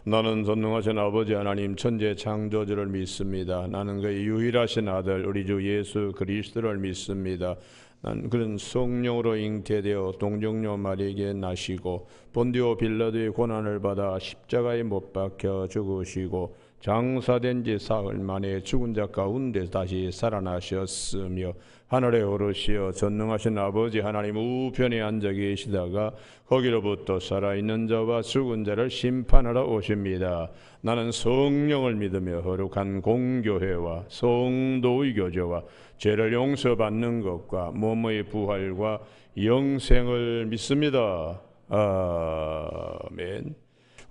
나는 전능하신 아버지 하나님 천재 창조주를 믿습니다. 나는 그의 유일하신 아들 우리 주 예수 그리스도를 믿습니다. 난 그런 성령으로 잉태되어 동정녀 마리에게 나시고 본디오 빌라도의 고난을 받아 십자가에 못 박혀 죽으시고 장사된 지 사흘 만에 죽은 자 가운데 다시 살아나셨으며 하늘에 오르시어 전능하신 아버지 하나님 우편에 앉아 계시다가 거기로부터 살아있는 자와 죽은 자를 심판하러 오십니다. 나는 성령을 믿으며 거룩한 공교회와 성도의 교제와 죄를 용서받는 것과 몸의 부활과 영생을 믿습니다. 아멘.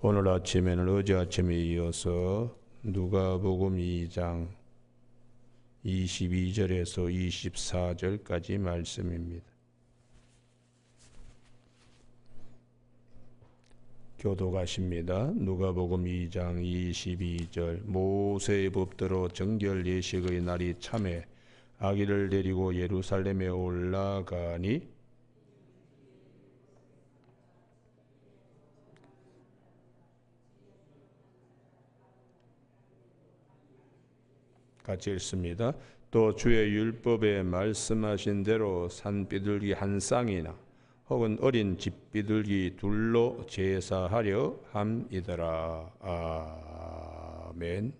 오늘 아침에는 어제 아침에 이어서 누가복음 2장 22절에서 24절까지 말씀입니다. 교독하십니다. 누가복음 2장 22절 모세의 법대로 정결 예식의 날이 참에 아기를 데리고 예루살렘에 올라가니 같이 읽습니다. 또 주의 율법에 말씀하신 대로 산비둘기 한 쌍이나 혹은 어린 집비둘기 둘로 제사하려 함이더라. 아멘.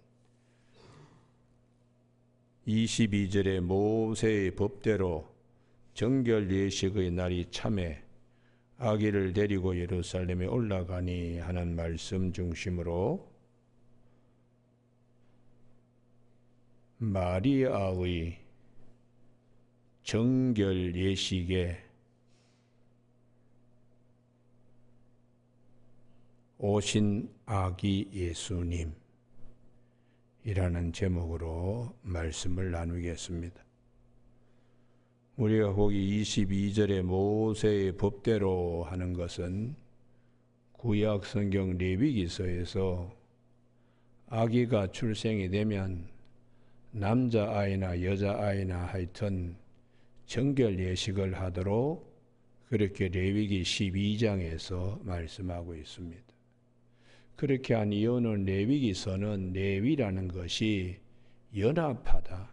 22절에 모세의 법대로 정결 예식의 날이 참에 아기를 데리고 예루살렘에 올라가니 하는 말씀 중심으로 마리아의 정결 예식에 오신 아기 예수님 이라는 제목으로 말씀을 나누겠습니다. 우리가 거기 22절에 모세의 법대로 하는 것은 구약 성경 레위기서에서 아기가 출생이 되면 남자아이나 여자아이나 하여튼 정결 예식을 하도록 그렇게 레위기 12장에서 말씀하고 있습니다. 그렇게 한 이유는 레위기서는 레위라는 것이 연합하다.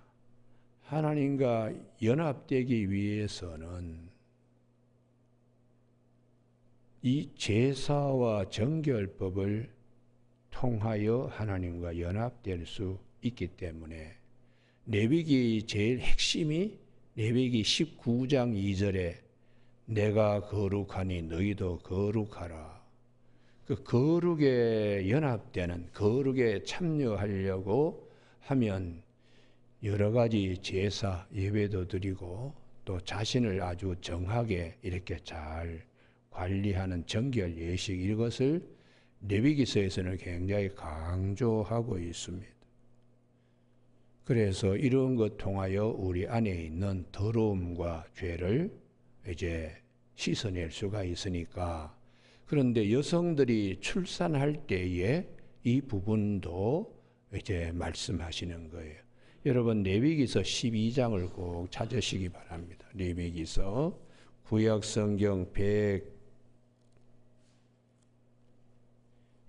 하나님과 연합되기 위해서는 이 제사와 정결법을 통하여 하나님과 연합될 수 있기 때문에 레위기 제일 핵심이 레위기 19장 2절에 내가 거룩하니 너희도 거룩하라. 그 거룩에 연합되는 거룩에 참여하려고 하면 여러 가지 제사 예배도 드리고 또 자신을 아주 정하게 이렇게 잘 관리하는 정결 예식 이것을 레위기서에서는 굉장히 강조하고 있습니다. 그래서 이런 것 통하여 우리 안에 있는 더러움과 죄를 이제 씻어낼 수가 있으니까. 그런데 여성들이 출산할 때에 이 부분도 이제 말씀하시는 거예요. 여러분 레위기서 12장을 꼭 찾으시기 바랍니다. 레위기서 구약 성경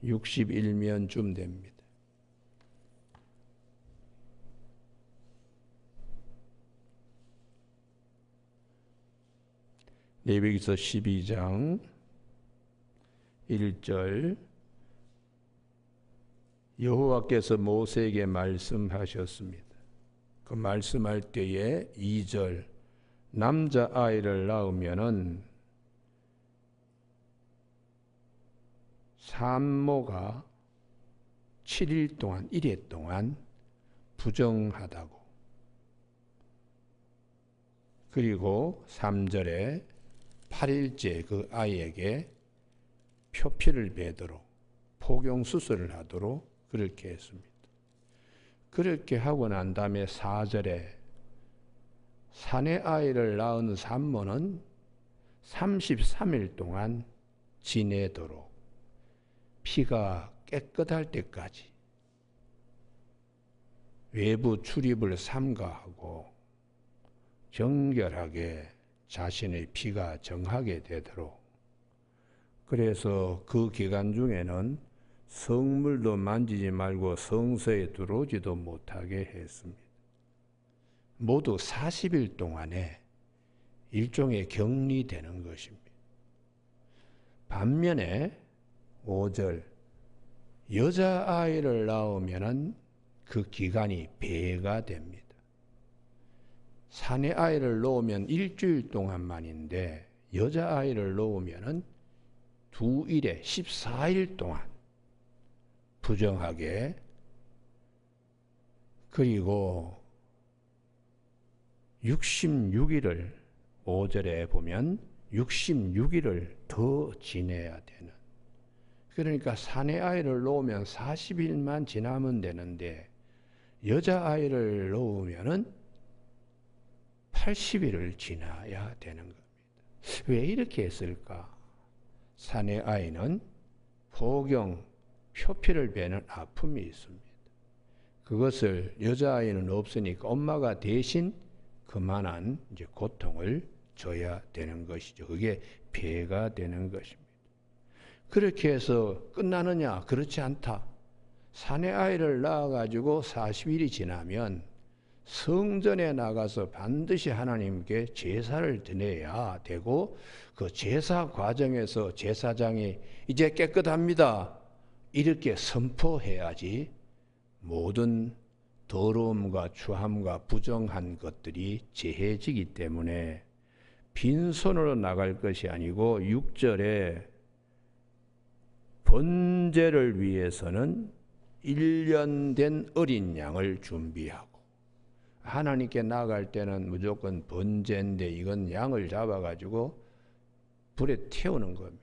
161면쯤 됩니다. 레위기서 12장 1절 여호와께서 모세에게 말씀하셨습니다. 그 말씀할 때에 2절 남자아이를 낳으면은 산모가 7일 동안 1회 동안 부정하다고. 그리고 3절에 8일째 그 아이에게 표피를 베도록 포경수술을 하도록 그렇게 했습니다. 그렇게 하고 난 다음에 4절에 사내 아이를 낳은 산모는 33일 동안 지내도록 피가 깨끗할 때까지 외부 출입을 삼가하고 정결하게 자신의 피가 정하게 되도록. 그래서 그 기간 중에는 성물도 만지지 말고 성소에 들어오지도 못하게 했습니다. 모두 40일 동안에 일종의 격리되는 것입니다. 반면에 5절 여자아이를 낳으면 그 기간이 배가 됩니다. 사내아이를 놓으면 일주일 동안만인데 여자아이를 놓으면 2일에 14일 동안 부정하게, 그리고 66일을 5절에 보면 66일을 더 지내야 되는, 그러니까 사내아이를 놓으면 40일만 지나면 되는데 여자아이를 놓으면 80일을 지나야 되는 겁니다. 왜 이렇게 했을까? 사내아이는 포경, 표피를 베는 아픔이 있습니다. 그것을 여자아이는 없으니까 엄마가 대신 그만한 이제 고통을 줘야 되는 것이죠. 그게 배가 되는 것입니다. 그렇게 해서 끝나느냐? 그렇지 않다. 사내아이를 낳아가지고 40일이 지나면 성전에 나가서 반드시 하나님께 제사를 드려야 되고, 그 제사 과정에서 제사장이 이제 깨끗합니다 이렇게 선포해야지 모든 더러움과 추함과 부정한 것들이 제해지기 때문에 빈손으로 나갈 것이 아니고 6절에 번제를 위해서는 1년 된 어린 양을 준비하고, 하나님께 나갈 때는 무조건 번제인데 이건 양을 잡아가지고 불에 태우는 겁니다.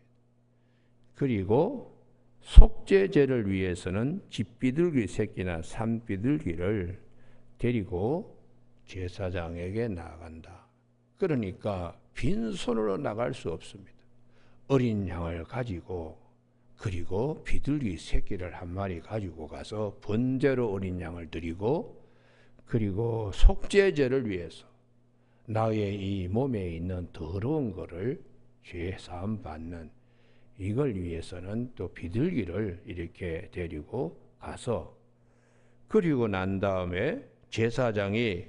그리고 속죄제를 위해서는 집비둘기 새끼나 산비둘기를 데리고 제사장에게 나간다. 그러니까 빈손으로 나갈 수 없습니다. 어린 양을 가지고, 그리고 비둘기 새끼를 한 마리 가지고 가서 번제로 어린 양을 드리고, 그리고 속죄제를 위해서 나의 이 몸에 있는 더러운 거를 죄 사함 받는, 이걸 위해서는 또 비둘기를 이렇게 데리고 가서, 그리고 난 다음에 제사장이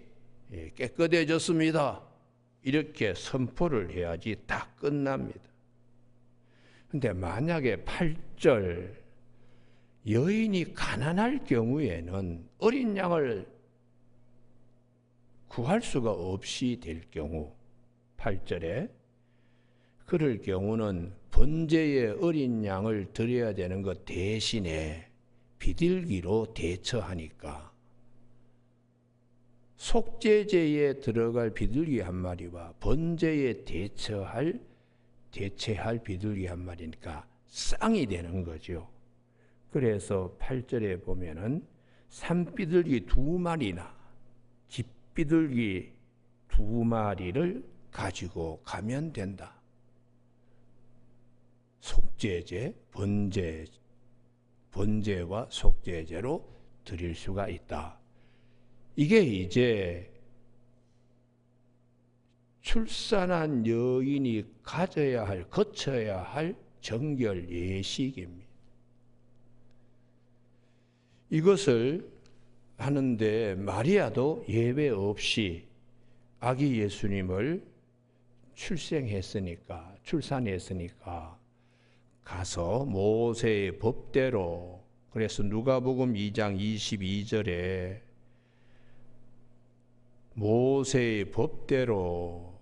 깨끗해졌습니다 이렇게 선포를 해야지 다 끝납니다. 근데 만약에 8절 여인이 가난할 경우에는 어린 양을 구할 수가 없이 될 경우, 8절에 그럴 경우는 번제의 어린 양을 드려야 되는 것 대신에 비둘기로 대처하니까 속죄제에 들어갈 비둘기 한 마리와 번제에 대체할 비둘기 한 마리니까 쌍이 되는 거죠. 그래서 8절에 보면은 산비둘기 2마리나 집비둘기 2마리를 가지고 가면 된다. 속죄제, 번제와 속죄제로 드릴 수가 있다. 이게 이제 출산한 여인이 거쳐야 할 정결 예식입니다. 이것을 하는데 마리아도 예외 없이 아기 예수님을 출산했으니까 가서 모세의 법대로, 그래서 누가복음 2장 22절에 모세의 법대로,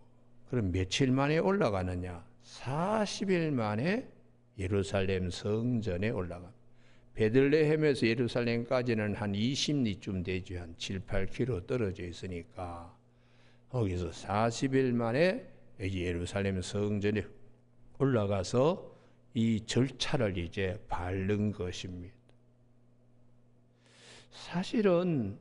그럼 며칠 만에 올라가느냐? 40일 만에 예루살렘 성전에 올라갑니다. 베들레헴에서 예루살렘까지는 한 20리쯤 되죠. 한 7, 8km 떨어져 있으니까 거기서 40일 만에 예루살렘 성전에 올라가서 이 절차를 이제 밟는 것입니다. 사실은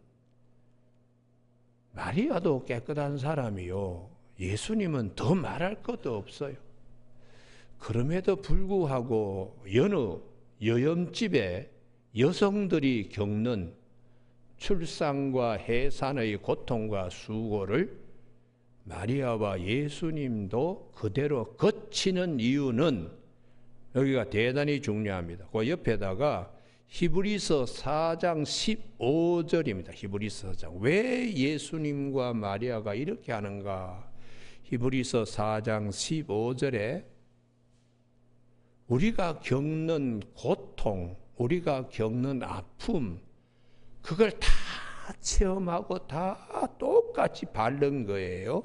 마리아도 깨끗한 사람이요, 예수님은 더 말할 것도 없어요. 그럼에도 불구하고 여느 여염집에 여성들이 겪는 출산과 해산의 고통과 수고를 마리아와 예수님도 그대로 거치는 이유는, 여기가 대단히 중요합니다. 그 옆에다가 히브리서 4장 15절입니다. 히브리서 4장. 왜 예수님과 마리아가 이렇게 하는가? 히브리서 4장 15절에 우리가 겪는 고통, 우리가 겪는 아픔, 그걸 다 체험하고 다 똑같이 바른 거예요.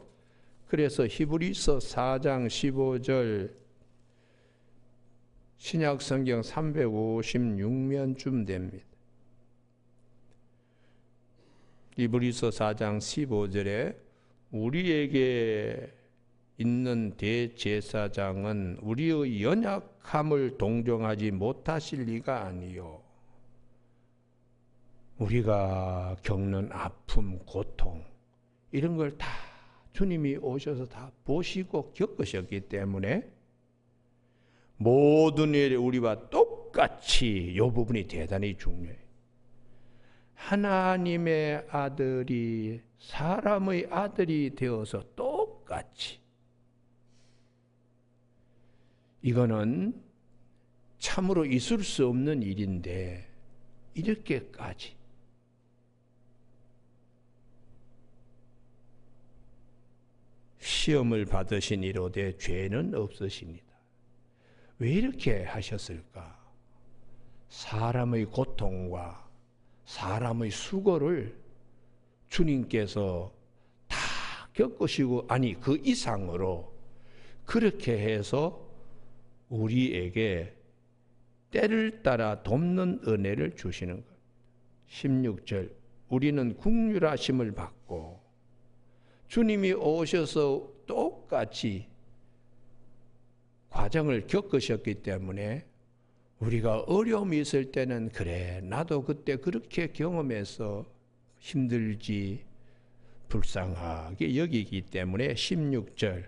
그래서 히브리서 4장 15절 신약성경 356면쯤 됩니다. 히브리서 4장 15절에 우리에게 있는 대제사장은 우리의 연약함을 동정하지 못하실 리가 아니요. 우리가 겪는 아픔, 고통 이런 걸 다 주님이 오셔서 다 보시고 겪으셨기 때문에 모든 일에 우리와 똑같이 이 부분이 대단히 중요해요. 하나님의 아들이 사람의 아들이 되어서 똑같이, 이거는 참으로 있을 수 없는 일인데 이렇게까지 시험을 받으신 이로되 죄는 없으시니다. 왜 이렇게 하셨을까? 사람의 고통과 사람의 수고를 주님께서 다 겪으시고, 아니 그 이상으로 그렇게 해서 우리에게 때를 따라 돕는 은혜를 주시는 것. 16절, 우리는 긍휼하심을 받고 주님이 오셔서 똑같이 과정을 겪으셨기 때문에 우리가 어려움이 있을 때는 그래 나도 그때 그렇게 경험해서 힘들지 불쌍하게 여기기 때문에 16절,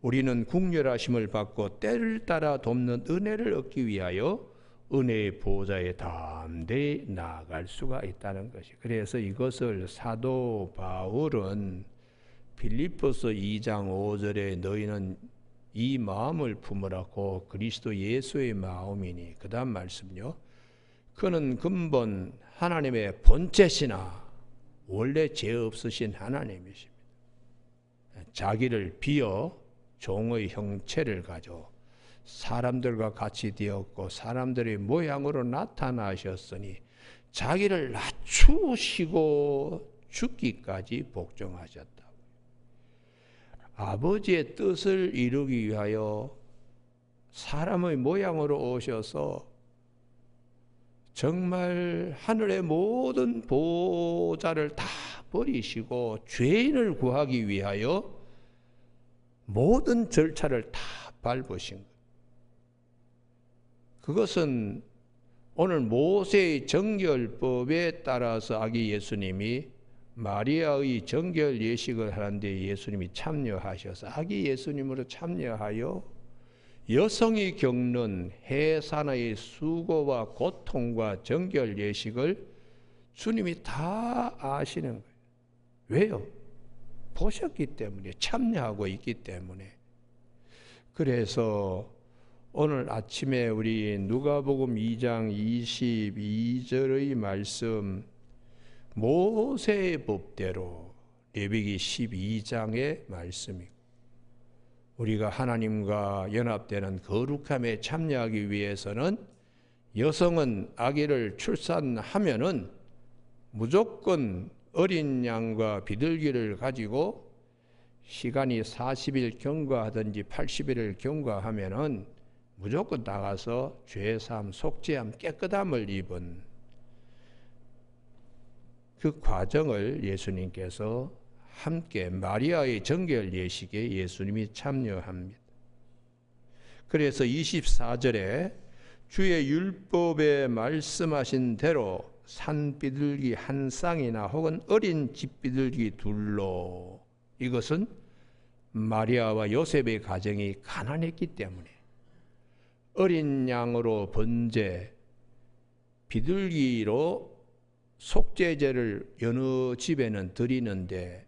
우리는 긍휼하심을 받고 때를 따라 돕는 은혜를 얻기 위하여 은혜의 보좌에 담대히 나아갈 수가 있다는 것이. 그래서 이것을 사도 바울은 빌립보서 2장 5절에 너희는 이 마음을 품으라고 그리스도 예수의 마음이니, 그 다음 말씀요, 그는 근본 하나님의 본체시나 원래 죄 없으신 하나님이십니다. 자기를 비어 종의 형체를 가져 사람들과 같이 되었고 사람들의 모양으로 나타나셨으니 자기를 낮추시고 죽기까지 복종하셨다. 아버지의 뜻을 이루기 위하여 사람의 모양으로 오셔서 정말 하늘의 모든 보좌를 다 버리시고 죄인을 구하기 위하여 모든 절차를 다 밟으신 것. 그것은 오늘 모세의 정결법에 따라서 아기 예수님이 마리아의 정결 예식을 하는데 예수님이 참여하셔서 아기 예수님으로 참여하여 여성이 겪는 해산의 수고와 고통과 정결 예식을 주님이 다 아시는 거예요. 왜요? 보셨기 때문에, 참여하고 있기 때문에. 그래서 오늘 아침에 우리 누가복음 2장 22절의 말씀, 모세의 법대로 레위기 12장의 말씀이고, 우리가 하나님과 연합되는 거룩함에 참여하기 위해서는 여성은 아기를 출산하면은 무조건 어린 양과 비둘기를 가지고 시간이 40일 경과하든지 80일을 경과하면은 무조건 나가서 죄사함, 속죄함, 깨끗함을 입은 그 과정을 예수님께서 함께 마리아의 정결 예식에 예수님이 참여합니다. 그래서 24절에 주의 율법에 말씀하신 대로 산비둘기 한 쌍이나 혹은 어린 집비둘기 둘로, 이것은 마리아와 요셉의 가정이 가난했기 때문에 어린 양으로 번제, 비둘기로 속죄제를 여느 집에는 드리는데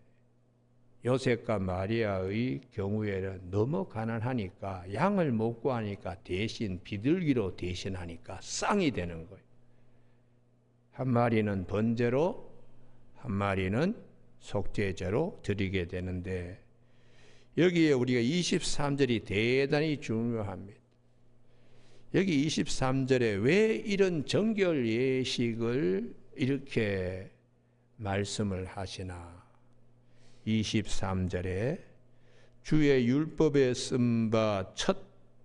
요셉과 마리아의 경우에는 너무 가난하니까 양을 못 구하니까 대신 비둘기로 대신하니까 쌍이 되는 거예요. 한 마리는 번제로, 한 마리는 속죄제로 드리게 되는데, 여기에 우리가 23절이 대단히 중요합니다. 여기 23절에 왜 이런 정결 예식을 이렇게 말씀을 하시나? 23절에 주의 율법에 쓴 바 첫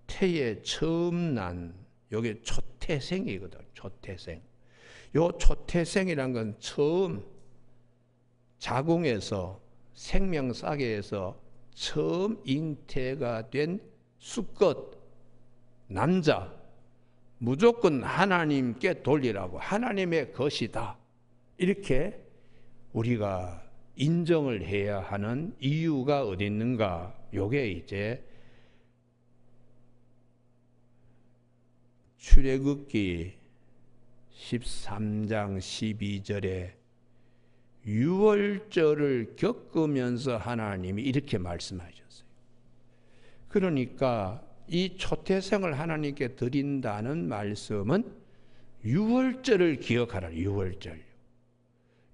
태에 처음 난, 요게 초태생이거든. 초태생. 요 초태생이란 건 처음 자궁에서 생명싸개에서 처음 잉태가 된 수컷 남자, 무조건 하나님께 돌리라고, 하나님의 것이다, 이렇게 우리가 인정을 해야 하는 이유가 어디 있는가? 요게 이제 출애굽기 13장 12절에 유월절을 겪으면서 하나님이 이렇게 말씀하셨어요. 그러니까 이 초태생을 하나님께 드린다는 말씀은 유월절을 기억하라.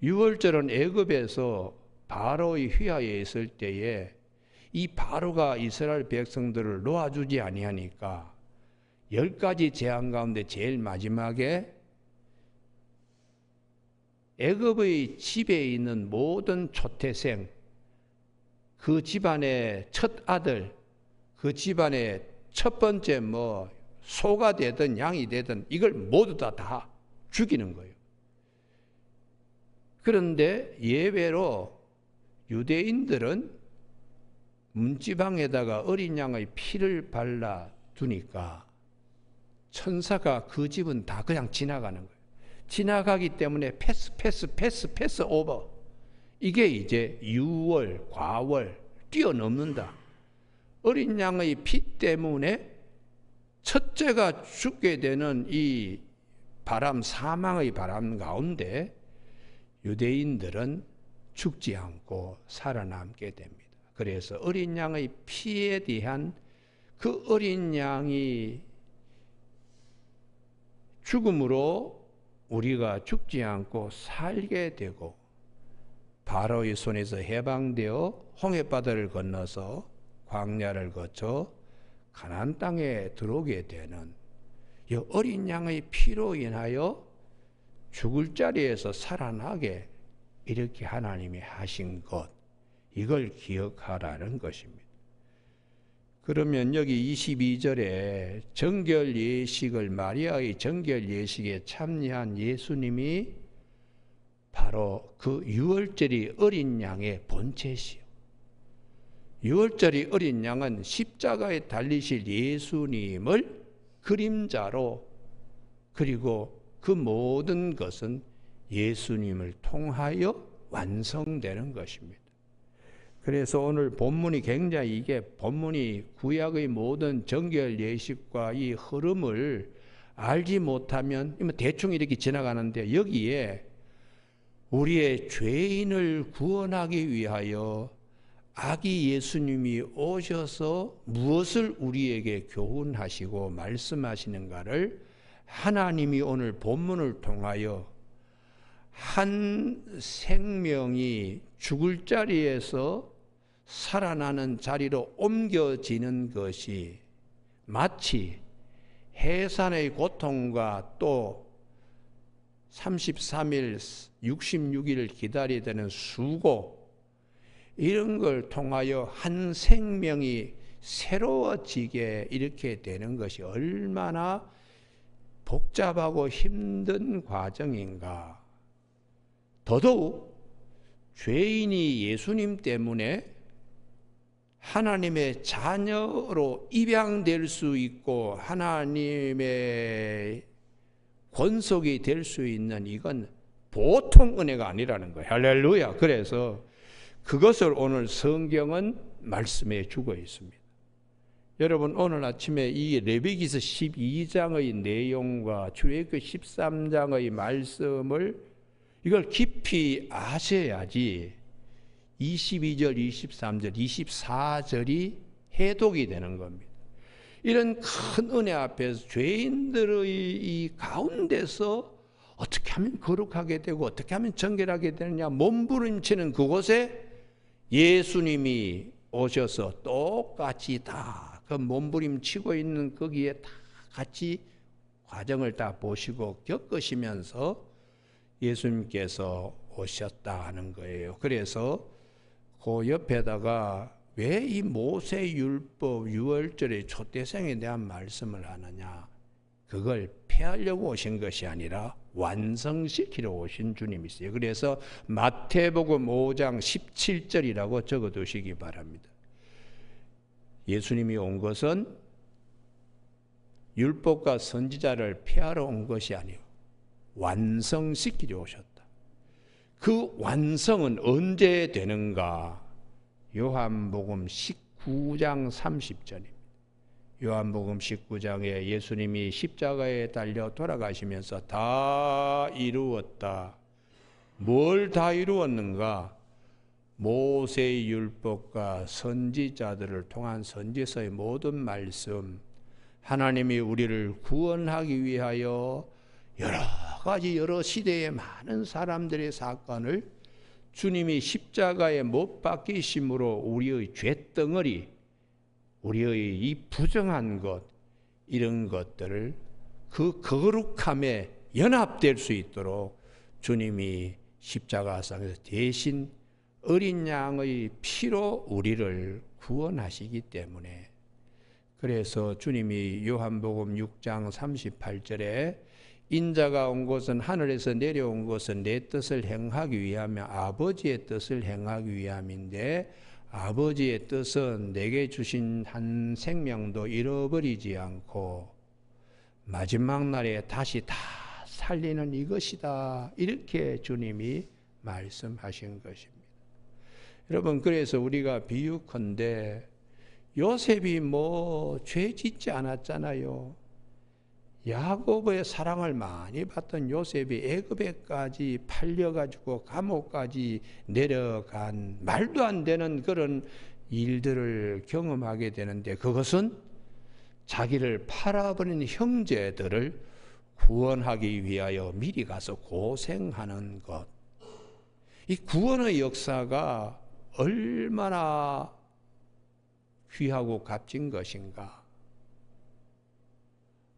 유월절은 애굽에서 바로의 휘하에 있을 때에 이 바로가 이스라엘 백성들을 놓아주지 아니하니까 10가지 재앙 가운데 제일 마지막에 애굽의 집에 있는 모든 초태생, 그 집안의 첫 아들, 그 집안의 첫 번째 소가 되든 양이 되든 이걸 모두 다 죽이는 거예요. 그런데 예외로 유대인들은 문지방에다가 어린 양의 피를 발라 두니까 천사가 그 집은 다 그냥 지나가는 거예요. 지나가기 때문에 패스 오버. 이게 이제 유월, 과월 뛰어넘는다. 어린 양의 피 때문에 첫째가 죽게 되는 이 사망의 바람 가운데 유대인들은 죽지 않고 살아남게 됩니다. 그래서 어린 양의 피에 대한 그 어린 양이 죽음으로 우리가 죽지 않고 살게 되고 바로의 손에서 해방되어 홍해바다를 건너서 광야를 거쳐 가나안 땅에 들어오게 되는 이 어린 양의 피로 인하여 죽을 자리에서 살아나게 이렇게 하나님이 하신 것, 이걸 기억하라는 것입니다. 그러면 여기 22절에 정결 예식을, 마리아의 정결 예식에 참여한 예수님이 바로 그 유월절이 어린 양의 본체시요. 유월절이 어린 양은 십자가에 달리실 예수님을 그림자로, 그리고 그 모든 것은 예수님을 통하여 완성되는 것입니다. 그래서 오늘 본문이 굉장히, 이게 본문이 구약의 모든 정결 예식과 이 흐름을 알지 못하면 대충 이렇게 지나가는데, 여기에 우리의 죄인을 구원하기 위하여 아기 예수님이 오셔서 무엇을 우리에게 교훈하시고 말씀하시는가를 하나님이 오늘 본문을 통하여 한 생명이 죽을 자리에서 살아나는 자리로 옮겨지는 것이 마치 해산의 고통과 또 33일, 66일 기다려야 되는 수고, 이런 걸 통하여 한 생명이 새로워지게 이렇게 되는 것이 얼마나 복잡하고 힘든 과정인가. 더더욱 죄인이 예수님 때문에 하나님의 자녀로 입양될 수 있고 하나님의 권속이 될 수 있는, 이건 보통 은혜가 아니라는 거예요. 할렐루야. 그래서 그것을 오늘 성경은 말씀해 주고 있습니다. 여러분, 오늘 아침에 이 레위기서 12장의 내용과 출애굽기 13장의 말씀을 이걸 깊이 아셔야지 22절, 23절, 24절이 해독이 되는 겁니다. 이런 큰 은혜 앞에서 죄인들의 이 가운데서 어떻게 하면 거룩하게 되고 어떻게 하면 정결하게 되느냐 몸부림치는 그곳에 예수님이 오셔서 똑같이 다 그 몸부림치고 있는 거기에 다 같이 과정을 다 보시고 겪으시면서 예수님께서 오셨다 하는 거예요. 그래서 그 옆에다가 왜 이 모세율법 유월절의 초대생에 대한 말씀을 하느냐, 그걸 폐하려고 오신 것이 아니라 완성시키러 오신 주님이세요. 그래서 마태복음 5장 17절이라고 적어두시기 바랍니다. 예수님이 온 것은 율법과 선지자를 폐하러 온 것이 아니요 완성시키려 오셨다. 그 완성은 언제 되는가? 요한복음 19장 30절입니다. 요한복음 19장에 예수님이 십자가에 달려 돌아가시면서 다 이루었다. 뭘 다 이루었는가? 모세의 율법과 선지자들을 통한 선지서의 모든 말씀, 하나님이 우리를 구원하기 위하여 여러 가지 여러 시대의 많은 사람들의 사건을 주님이 십자가에 못 박히심으로 우리의 죄덩어리, 우리의 이 부정한 것, 이런 것들을 그 거룩함에 연합될 수 있도록 주님이 십자가상에서 대신 어린 양의 피로 우리를 구원하시기 때문에, 그래서 주님이 요한복음 6장 38절에 인자가 온 것은 하늘에서 내려온 것은 내 뜻을 행하기 위하며 아버지의 뜻을 행하기 위함인데 아버지의 뜻은 내게 주신 한 생명도 잃어버리지 않고 마지막 날에 다시 다 살리는 이것이다. 이렇게 주님이 말씀하신 것입니다. 여러분, 그래서 우리가 비유컨대 요셉이 뭐 죄 짓지 않았잖아요. 야곱의 사랑을 많이 받던 요셉이 애굽에까지 팔려가지고 감옥까지 내려간 말도 안 되는 그런 일들을 경험하게 되는데, 그것은 자기를 팔아버린 형제들을 구원하기 위하여 미리 가서 고생하는 것. 이 구원의 역사가 얼마나 귀하고 값진 것인가.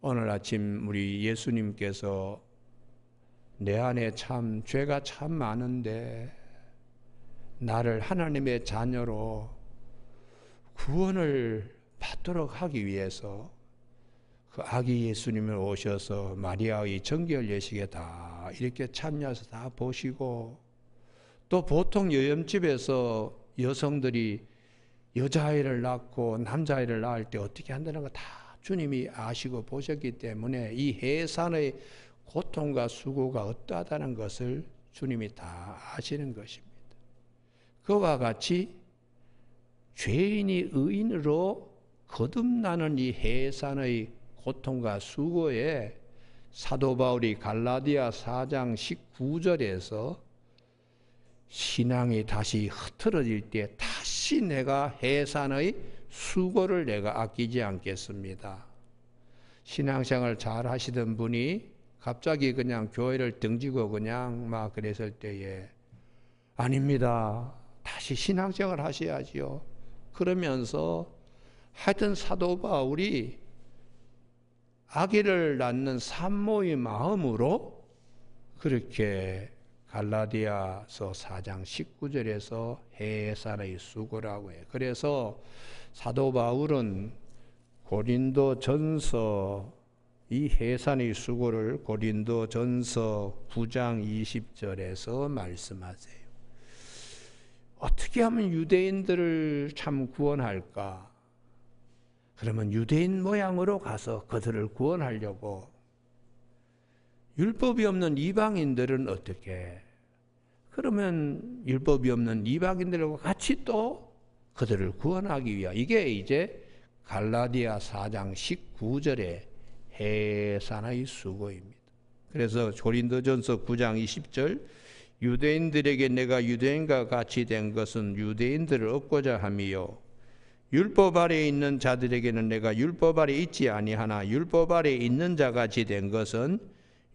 오늘 아침 우리 예수님께서 내 안에 참 죄가 참 많은데 나를 하나님의 자녀로 구원을 받도록 하기 위해서 그 아기 예수님을 오셔서 마리아의 정결 예식에 다 이렇게 참여해서 다 보시고, 또 보통 여염집에서 여성들이 여자아이를 낳고 남자아이를 낳을 때 어떻게 한다는 거 다 주님이 아시고 보셨기 때문에 이 해산의 고통과 수고가 어떠하다는 것을 주님이 다 아시는 것입니다. 그와 같이 죄인이 의인으로 거듭나는 이 해산의 고통과 수고에 사도 바울이 갈라디아 4장 19절에서 신앙이 다시 흐트러질 때 다시 내가 해산의 수고를 내가 아끼지 않겠습니다. 신앙생활 잘 하시던 분이 갑자기 그냥 교회를 등지고 그냥 막 그랬을 때에 아닙니다. 다시 신앙생활 하셔야지요. 그러면서 하여튼 사도 바울이 아기를 낳는 산모의 마음으로 그렇게 갈라디아서 4장 19절에서 해산의 수고라고 해요. 그래서 사도 바울은 고린도전서 이 해산의 수고를 고린도전서 9장 20절에서 말씀하세요. 어떻게 하면 유대인들을 참 구원할까? 그러면 유대인 모양으로 가서 그들을 구원하려고, 율법이 없는 이방인들은 어떻게? 그러면 율법이 없는 이방인들과 같이 또 그들을 구원하기 위하, 이게 이제 갈라디아 4장 19절의 해산의 수고입니다. 그래서 고린도전서 9장 20절 유대인들에게 내가 유대인과 같이 된 것은 유대인들을 얻고자 함이요 율법 아래에 있는 자들에게는 내가 율법 아래에 있지 아니하나 율법 아래에 있는 자같이 된 것은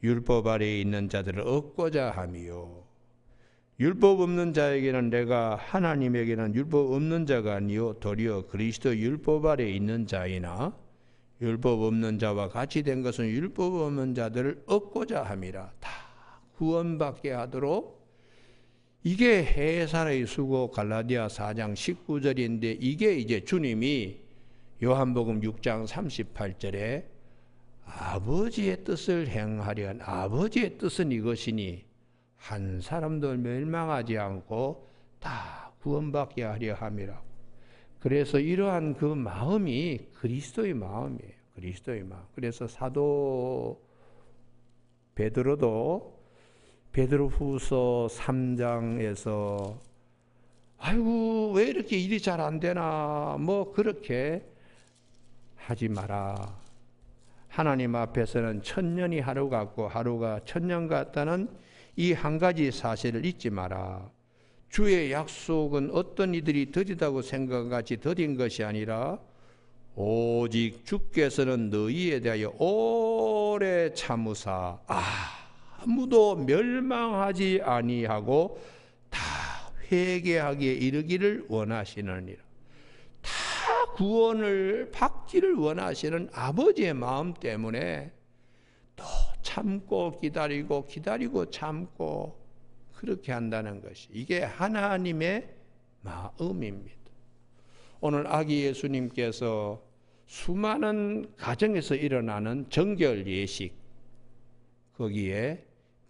율법 아래에 있는 자들을 얻고자 함이요 율법 없는 자에게는 내가 하나님에게는 율법 없는 자가 아니요 도리어 그리스도 율법 아래에 있는 자이나 율법 없는 자와 같이 된 것은 율법 없는 자들을 얻고자 함이라. 다 구원받게 하도록. 이게 해살의 수고 갈라디아 4장 19절인데 이게 이제 주님이 요한복음 6장 38절에 아버지의 뜻을 행하려는 아버지의 뜻은 이것이니 한 사람도 멸망하지 않고 다 구원받게 하려 함이라고. 그래서 이러한 그 마음이 그리스도의 마음이에요. 그리스도의 마음. 그래서 사도 베드로도 베드로후서 3장에서 아이고 왜 이렇게 일이 잘 안 되나 뭐 그렇게 하지 마라. 하나님 앞에서는 천년이 하루 같고 하루가 천년 같다는 이 한 가지 사실을 잊지 마라. 주의 약속은 어떤 이들이 더디다고 생각같이 더딘 것이 아니라 오직 주께서는 너희에 대하여 오래 참으사 아무도 멸망하지 아니하고 다 회개하기에 이르기를 원하시느니라. 다 구원을 받기를 원하시는 아버지의 마음 때문에 또 참고 기다리고 참고 그렇게 한다는 것이 이게 하나님의 마음입니다. 오늘 아기 예수님께서 수많은 가정에서 일어나는 정결 예식 거기에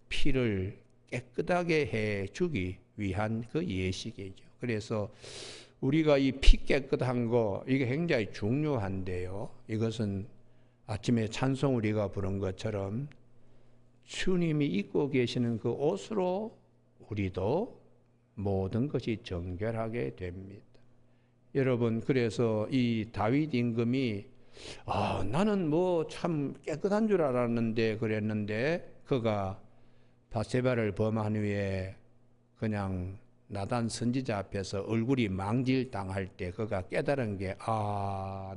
피를 깨끗하게 해주기 위한 그 예식이죠. 그래서 우리가 이 피 깨끗한 거 이게 굉장히 중요한데요. 이것은 아침에 찬송 우리가 부른 것처럼 주님이 입고 계시는 그 옷으로 우리도 모든 것이 정결하게 됩니다. 여러분 그래서 이 다윗 임금이 나는 뭐 참 깨끗한 줄 알았는데 그랬는데 그가 밧세바를 범한 후에 그냥 나단 선지자 앞에서 얼굴이 망질 당할 때 그가 깨달은 게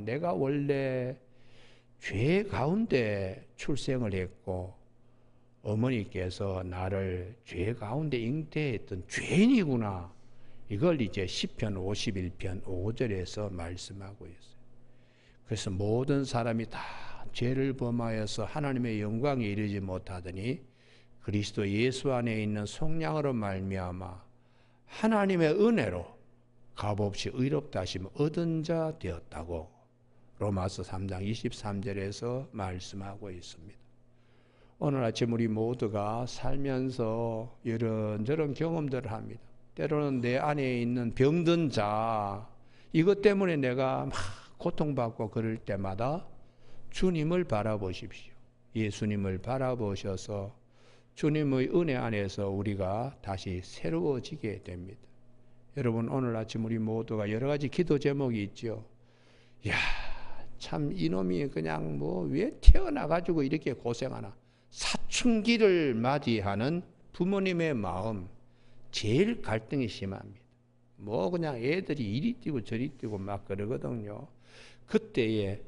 내가 원래 죄 가운데 출생을 했고 어머니께서 나를 죄 가운데 잉태했던 죄인이구나. 이걸 이제 시편 51편 5절에서 말씀하고 있어요. 그래서 모든 사람이 다 죄를 범하여서 하나님의 영광에 이르지 못하더니 그리스도 예수 안에 있는 속량으로 말미암아 하나님의 은혜로 값없이 의롭다 하심 얻은 자 되었다고 로마서 3장 23절에서 말씀하고 있습니다. 오늘 아침 우리 모두가 살면서 이런저런 경험들을 합니다. 때로는 내 안에 있는 병든 자 이것 때문에 내가 막 고통받고 그럴 때마다 주님을 바라보십시오. 예수님을 바라보셔서 주님의 은혜 안에서 우리가 다시 새로워지게 됩니다. 여러분 오늘 아침 우리 모두가 여러 가지 기도 제목이 있죠. 참 이놈이 그냥 뭐 왜 태어나가지고 이렇게 고생하나. 사춘기를 맞이하는 부모님의 마음 제일 갈등이 심합니다. 뭐 그냥 애들이 이리 뛰고 저리 뛰고 막 그러거든요. 그때에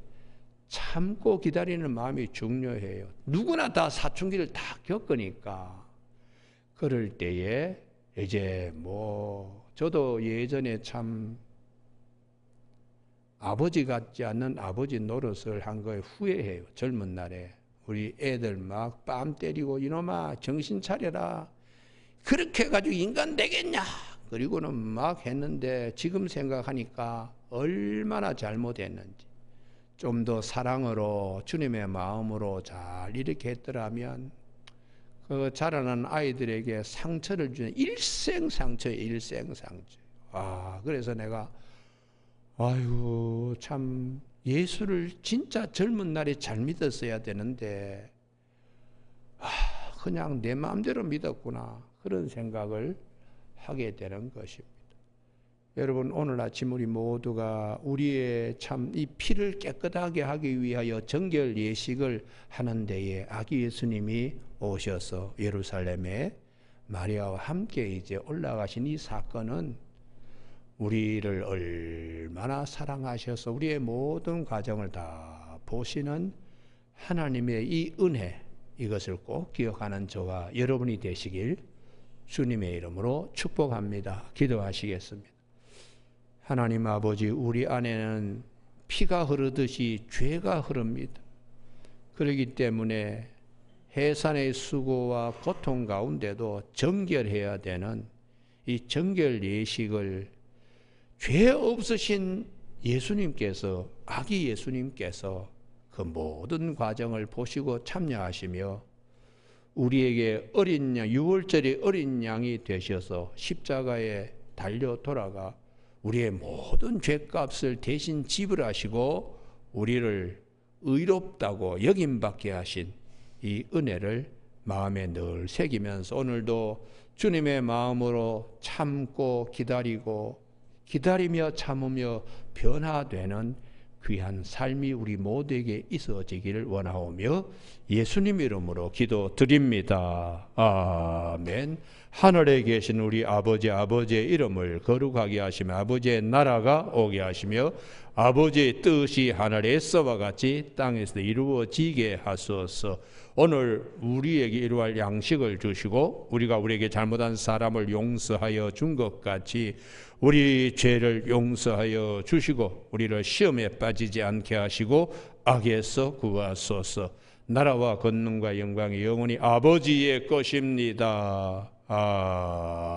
참고 기다리는 마음이 중요해요. 누구나 다 사춘기를 다 겪으니까. 그럴 때에 이제 뭐 저도 예전에 참 아버지 같지 않는 아버지 노릇을 한 거에 후회해요. 젊은 날에. 우리 애들 막 뺨 때리고 이놈아 정신 차려라. 그렇게 해가지고 인간 되겠냐. 그리고는 막 했는데 지금 생각하니까 얼마나 잘못했는지. 좀 더 사랑으로 주님의 마음으로 잘 이렇게 했더라면 그 자라난 아이들에게 상처를 주는 일생상처예요. 일생상처. 그래서 내가 아이고 참 예수를 진짜 젊은 날에 잘 믿었어야 되는데 그냥 내 마음대로 믿었구나. 그런 생각을 하게 되는 것입니다. 여러분 오늘 아침 우리 모두가 우리의 참 이 피를 깨끗하게 하기 위하여 정결 예식을 하는 데에 아기 예수님이 오셔서 예루살렘에 마리아와 함께 이제 올라가신 이 사건은 우리를 얼마나 사랑하셔서 우리의 모든 과정을 다 보시는 하나님의 이 은혜, 이것을 꼭 기억하는 저와 여러분이 되시길 주님의 이름으로 축복합니다. 기도하시겠습니다. 하나님 아버지, 우리 안에는 피가 흐르듯이 죄가 흐릅니다. 그렇기 때문에 해산의 수고와 고통 가운데도 정결해야 되는 이 정결 예식을 죄 없으신 예수님께서, 아기 예수님께서 그 모든 과정을 보시고 참여하시며 우리에게 어린 양, 6월절의 어린 양이 되셔서 십자가에 달려 돌아가 우리의 모든 죄값을 대신 지불하시고 우리를 의롭다고 여김받게 하신 이 은혜를 마음에 늘 새기면서 오늘도 주님의 마음으로 참고 기다리며 참으며 변화되는 귀한 삶이 우리 모두에게 있어지기를 원하오며 예수님 이름으로 기도드립니다. 아멘. 하늘에 계신 우리 아버지의 이름을 거룩하게 하시며 아버지의 나라가 오게 하시며 아버지의 뜻이 하늘에서와 같이 땅에서 이루어지게 하소서. 오늘 우리에게 이루할 양식을 주시고 우리가 우리에게 잘못한 사람을 용서하여 준 것 같이 우리 죄를 용서하여 주시고 우리를 시험에 빠지지 않게 하시고 악에서 구하소서. 나라와 권능과 영광이 영원히 아버지의 것입니다. 아멘.